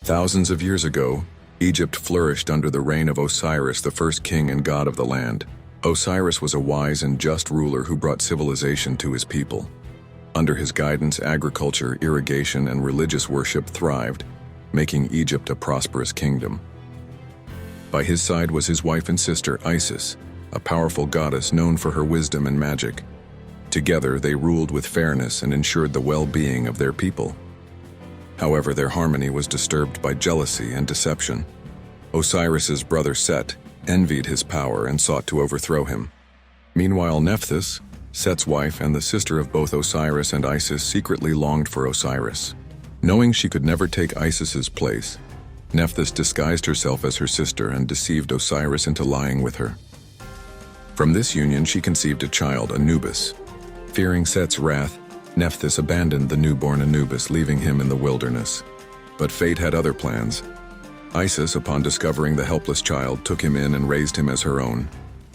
Thousands of years ago, Egypt flourished under the reign of Osiris, the first king and god of the land. Osiris was a wise and just ruler who brought civilization to his people. Under his guidance, agriculture, irrigation, and religious worship thrived, making Egypt a prosperous kingdom. By his side was his wife and sister, Isis, a powerful goddess known for her wisdom and magic. Together, they ruled with fairness and ensured the well-being of their people. However, their harmony was disturbed by jealousy and deception. Osiris's brother Set envied his power and sought to overthrow him. Meanwhile, Nephthys, Set's wife and the sister of both Osiris and Isis, secretly longed for Osiris. Knowing she could never take Isis's place, Nephthys disguised herself as her sister and deceived Osiris into lying with her. From this union, she conceived a child, Anubis. Fearing Set's wrath, Nephthys abandoned the newborn Anubis, leaving him in the wilderness. But fate had other plans. Isis, upon discovering the helpless child, took him in and raised him as her own.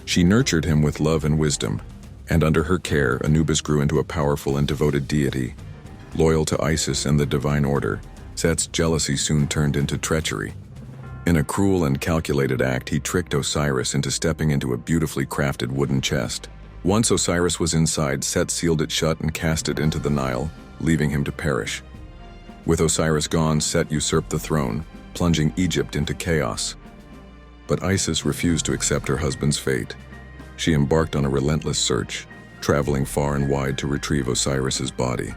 She nurtured him with love and wisdom, and under her care, Anubis grew into a powerful and devoted deity. Loyal to Isis and the divine order, Set's jealousy soon turned into treachery. In a cruel and calculated act, he tricked Osiris into stepping into a beautifully crafted wooden chest. Once Osiris was inside, Set sealed it shut and cast it into the Nile, leaving him to perish. With Osiris gone, Set usurped the throne, plunging Egypt into chaos. But Isis refused to accept her husband's fate. She embarked on a relentless search, traveling far and wide to retrieve Osiris's body.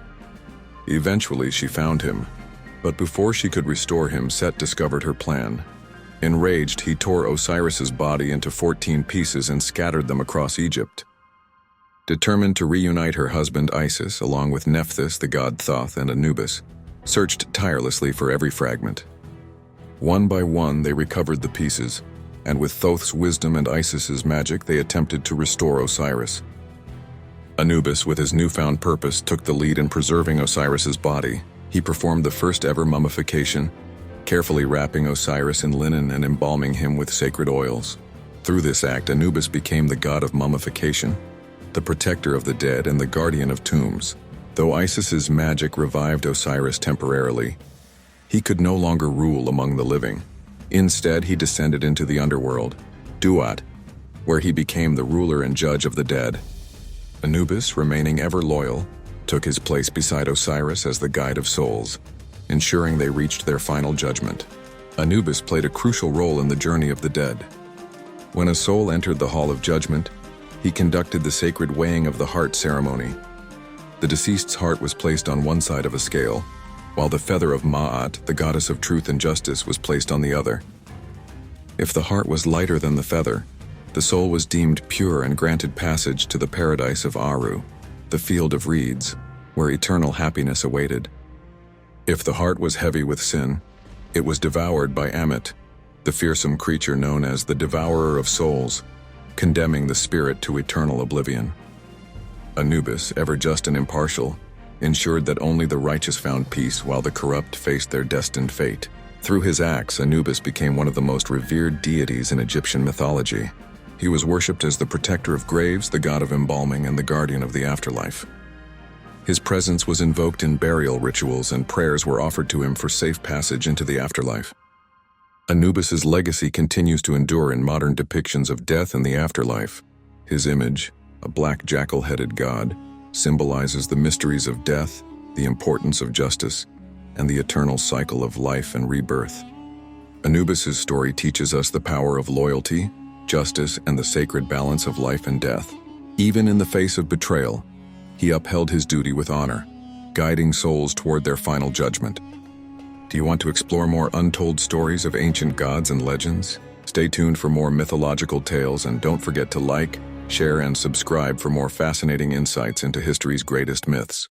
Eventually, she found him, but before she could restore him, Set discovered her plan. Enraged, he tore Osiris's body into 14 pieces and scattered them across Egypt. Determined to reunite her husband, Isis, along with Nephthys, the god Thoth, and Anubis, searched tirelessly for every fragment. One by one, they recovered the pieces, and with Thoth's wisdom and Isis's magic, they attempted to restore Osiris. Anubis, with his newfound purpose, took the lead in preserving Osiris's body. He performed the first ever mummification, carefully wrapping Osiris in linen and embalming him with sacred oils. Through this act, Anubis became the god of mummification, the protector of the dead and the guardian of tombs. Though Isis's magic revived Osiris temporarily, he could no longer rule among the living. Instead, he descended into the underworld, Duat, where he became the ruler and judge of the dead. Anubis, remaining ever loyal, took his place beside Osiris as the guide of souls, ensuring they reached their final judgment. Anubis played a crucial role in the journey of the dead. When a soul entered the Hall of Judgment, he conducted the sacred weighing of the heart ceremony. The deceased's heart was placed on one side of a scale, while the feather of Ma'at, the goddess of truth and justice, was placed on the other. If the heart was lighter than the feather, the soul was deemed pure and granted passage to the paradise of Aru, the field of reeds, where eternal happiness awaited. If the heart was heavy with sin, it was devoured by Ammit, the fearsome creature known as the devourer of souls, condemning the spirit to eternal oblivion. Anubis, ever just and impartial, ensured that only the righteous found peace while the corrupt faced their destined fate. Through his acts, Anubis became one of the most revered deities in Egyptian mythology. He was worshipped as the protector of graves, the god of embalming, and the guardian of the afterlife. His presence was invoked in burial rituals, and prayers were offered to him for safe passage into the afterlife. Anubis's legacy continues to endure in modern depictions of death and the afterlife. His image, a black jackal-headed god, symbolizes the mysteries of death, the importance of justice, and the eternal cycle of life and rebirth. Anubis's story teaches us the power of loyalty, justice, and the sacred balance of life and death. Even in the face of betrayal, he upheld his duty with honor, guiding souls toward their final judgment. Do you want to explore more untold stories of ancient gods and legends? Stay tuned for more mythological tales, and don't forget to like, share, and subscribe for more fascinating insights into history's greatest myths.